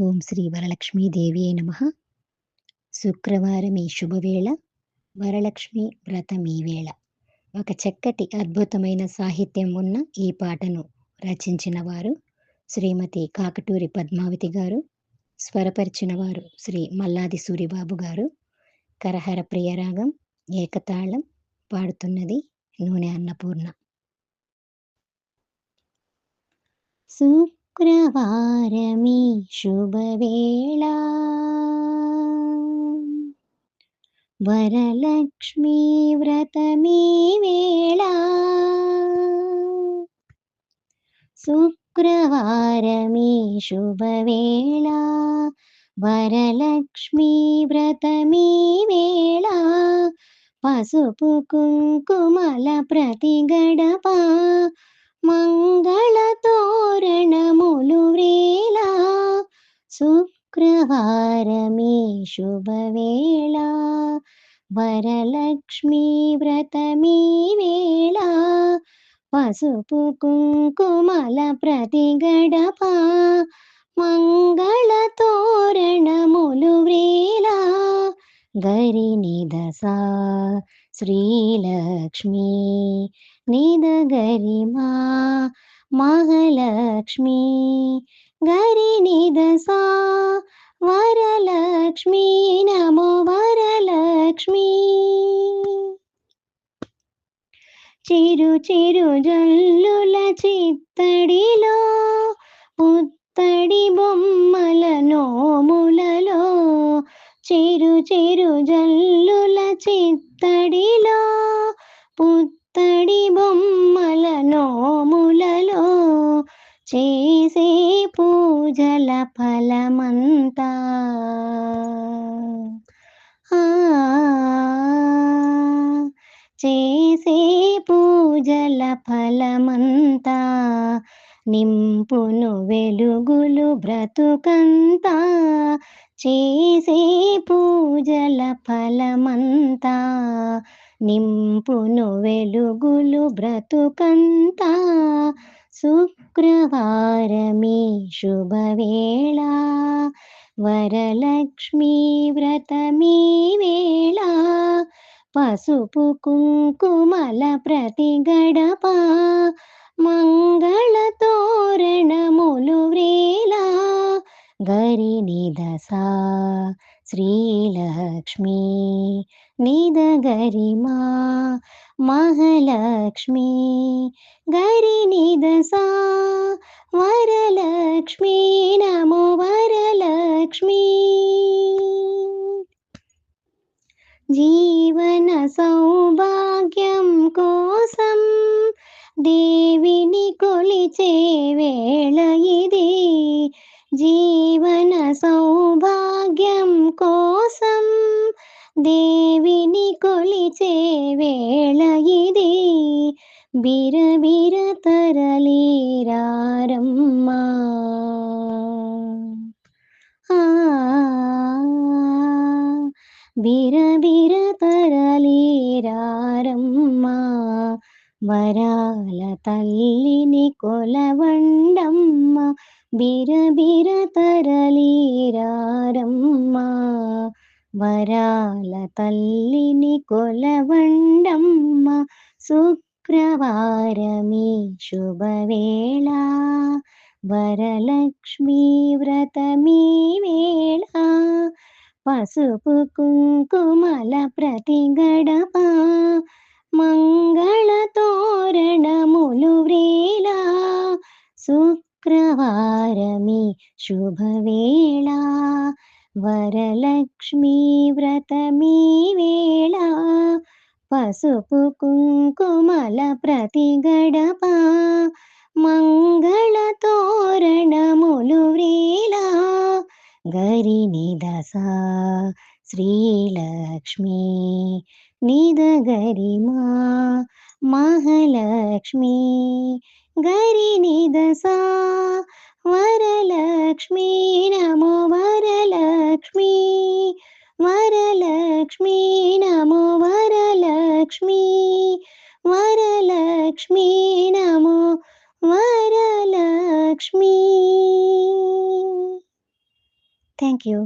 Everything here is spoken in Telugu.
ఓం శ్రీ వరలక్ష్మీదేవి నమః. శుక్రవారం ఈ శుభవేళ, వరలక్ష్మి వ్రతం ఈ వేళ. ఒక చక్కటి అద్భుతమైన సాహిత్యం ఉన్న ఈ పాటను రచించిన వారు శ్రీమతి కాకటూరి పద్మావతి గారు, స్వరపరిచిన వారు శ్రీ మల్లాది సూరిబాబు గారు. కరహర ప్రియరాగం, ఏకతాళం. పాడుతున్నది నూనె అన్నపూర్ణ. శుక్రవారమీ శుభవేళ, వరలక్ష్మీ వ్రతమీ వేళ. శుక్రవారమీ శుభవేళ, వరలక్ష్మీ వ్రతమీ వేళ. పసుపు కుంకుమల ప్రతి గడప, మంగళ తోరణములు వ్రేళ. శుక్రవారమీ శుభవేళ, వరలక్ష్మీ వ్రతమీ వేళ. పసుపు కుంకుమల ప్రతి గడప, మంగళ తోరణములు వ్రేళ. గరి నిద సా శ్రీలక్ష్మీ, నిద గరి మా మహాలక్ష్మీ. గరి నిద సా వరలక్ష్మీ, నమో వరలక్ష్మీ. చిరు చిరు జల్లుల చిత్తడిలో, పుత్తడి బొమ్మల నోములలో. చిరు చిరు జల్లుల చిత్తడిలో, పుత్తడి బొమ్మల నోములలో. చేసే పూజల ఫలమంతా చేసే పూజల ఫలమంతా, నింపును వెలుగులు బ్రతుకంతా. చేసే పూజల ఫలమంతా, నింపును వెలుగులు బ్రతుకంతా. శుక్రవారమీ శుభవేళ, వరలక్ష్మీ వ్రతమీ వేళ. పసుపు కుంకుమల ప్రతి గడప, మంగళ తోరణములు వ్రేళ. గరి నిద సా శ్రీలక్ష్మీ, నిద గరి మా మహాలక్ష్మీ. గరి నిద సా వరలక్ష్మీ, నమో వరలక్ష్మీ. జీవన సౌభాగ్యం కోసం దేవిని కొలిచే వేళ ఇది. జీవన సౌభాగ్యం కోసం దేవిని కొలిచే వేళ ఇది. బిరబిర తరలిరారమ్మా, బిరబిర తరలిరారమ్మా. వరాల తల్లిని కొలవండమ్మ, బిరబిర తరలిరారమ్మా. వరాల తల్లిని కొలవండమ్మ. శుక్రవారమీ శుభవేళ, వరలక్ష్మీ వ్రతమీ వేళ. పసుపు కుంకుమల ప్రతి గడప, మంగళ తోరణములు వ్రేళ. శుక్రవారమీ శుభవేళ, వరలక్ష్మీ వ్రతమీ వేళ. పసుపు కుంకుమల ప్రతి గడప, మంగళ తోరణములు వ్రేళ. గరి నిద సా శ్రీలక్ష్మీ, నిద గరి మా మహాలక్ష్మీ. గరి నిద సా వరలక్ష్మీ, నమో వరలక్ష్మీ. వరలక్ష్మీ, నమో వరలక్ష్మీ. వరలక్ష్మీ, నమో వరలక్ష్మీ. Thank you.